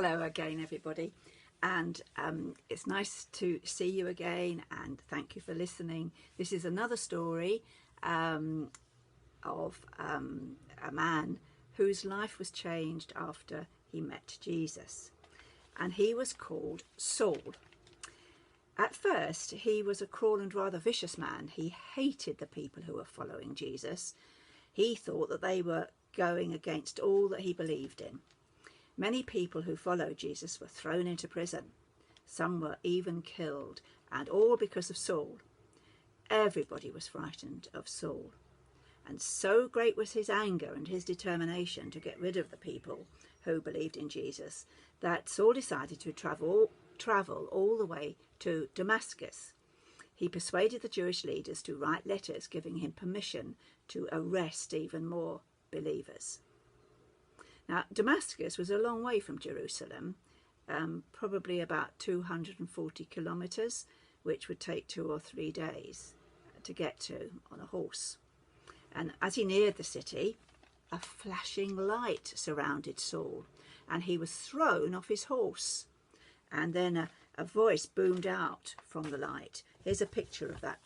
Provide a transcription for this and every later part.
Hello again, everybody, and it's nice to see you again, and thank you for listening. This is another story of a man whose life was changed after he met Jesus, and he was called Saul. At first, he was a cruel and rather vicious man. He hated the people who were following Jesus. He thought that they were going against all that he believed in. Many people who followed Jesus were thrown into prison. Some were even killed, and all because of Saul. Everybody was frightened of Saul. And so great was his anger and his determination to get rid of the people who believed in Jesus that Saul decided to travel all the way to Damascus. He persuaded the Jewish leaders to write letters giving him permission to arrest even more believers. Now, Damascus was a long way from Jerusalem, probably about 240 kilometres, which would take 2 or 3 days to get to on a horse. And as he neared the city, a flashing light surrounded Saul, and he was thrown off his horse. And then a voice boomed out from the light. Here's a picture of that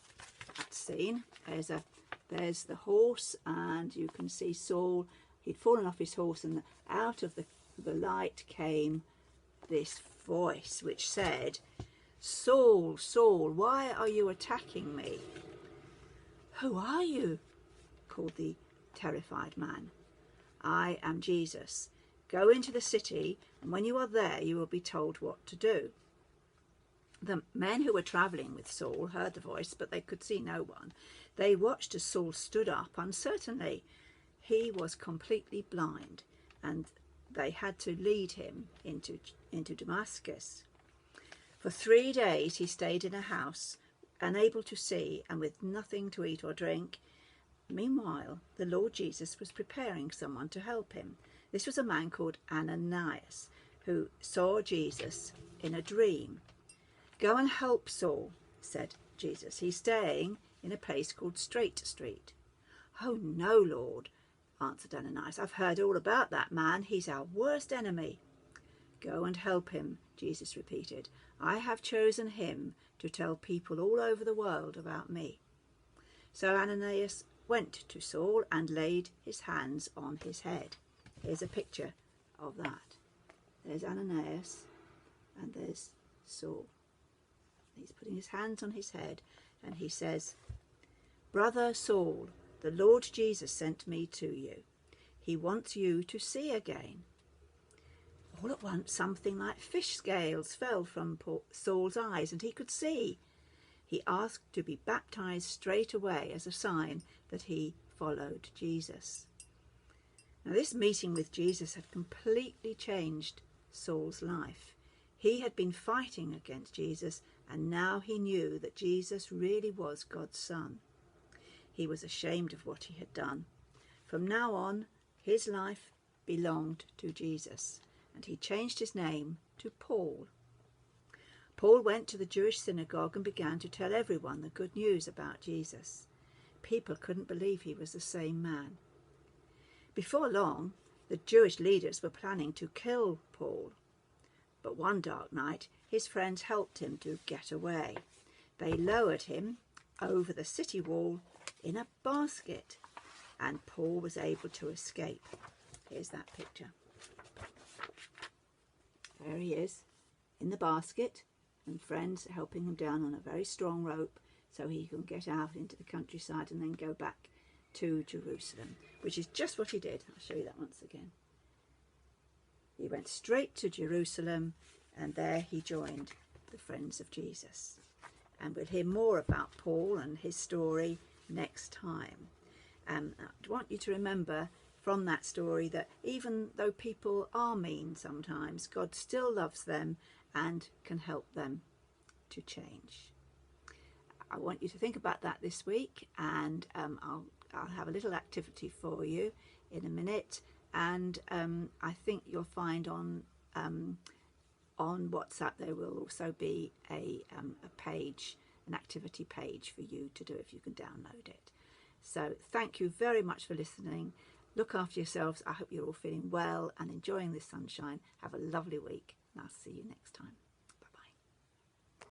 scene. There's the horse, and you can see Saul. He'd fallen off his horse, and out of the light came this voice which said, "Saul, Saul, why are you attacking me?" "Who are you?" called the terrified man. "I am Jesus. Go into the city, and when you are there, you will be told what to do." The men who were travelling with Saul heard the voice, but they could see no one. They watched as Saul stood up uncertainly. He was completely blind, and they had to lead him into Damascus. For 3 days he stayed in a house, unable to see and with nothing to eat or drink. Meanwhile, the Lord Jesus was preparing someone to help him. This was a man called Ananias, who saw Jesus in a dream. "Go and help Saul," said Jesus. "He's staying in a place called Straight Street." "Oh no, Lord," answered Ananias. "I've heard all about that man. He's our worst enemy." "Go and help him," Jesus repeated. "I have chosen him to tell people all over the world about me." So Ananias went to Saul and laid his hands on his head. Here's a picture of that. There's Ananias and there's Saul. He's putting his hands on his head, and he says, "Brother Saul, the Lord Jesus sent me to you. He wants you to see again." All at once, something like fish scales fell from Saul's eyes, and he could see. He asked to be baptized straight away as a sign that he followed Jesus. Now, this meeting with Jesus had completely changed Saul's life. He had been fighting against Jesus, and now he knew that Jesus really was God's Son. He was ashamed of what he had done. From now on, his life belonged to Jesus, and he changed his name to Paul. Paul went to the Jewish synagogue and began to tell everyone the good news about Jesus. People couldn't believe he was the same man. Before long, the Jewish leaders were planning to kill Paul. But one dark night, his friends helped him to get away. They lowered him over the city wall in a basket, and Paul was able to escape. Here's that picture. There he is in the basket, and friends helping him down on a very strong rope so he can get out into the countryside and then go back to Jerusalem, which is just what he did. I'll show you that once again. He went straight to Jerusalem, and there he joined the friends of Jesus. And we'll hear more about Paul and his story next time. I want you to remember from that story that even though people are mean sometimes, God still loves them and can help them to change. I want you to think about that this week, and I'll have a little activity for you in a minute, and I think you'll find on WhatsApp there will also be a page, an activity page for you to do if you can download it. So thank you very much for listening. Look after yourselves. I hope you're all feeling well and enjoying this sunshine. Have a lovely week, and I'll see you next time.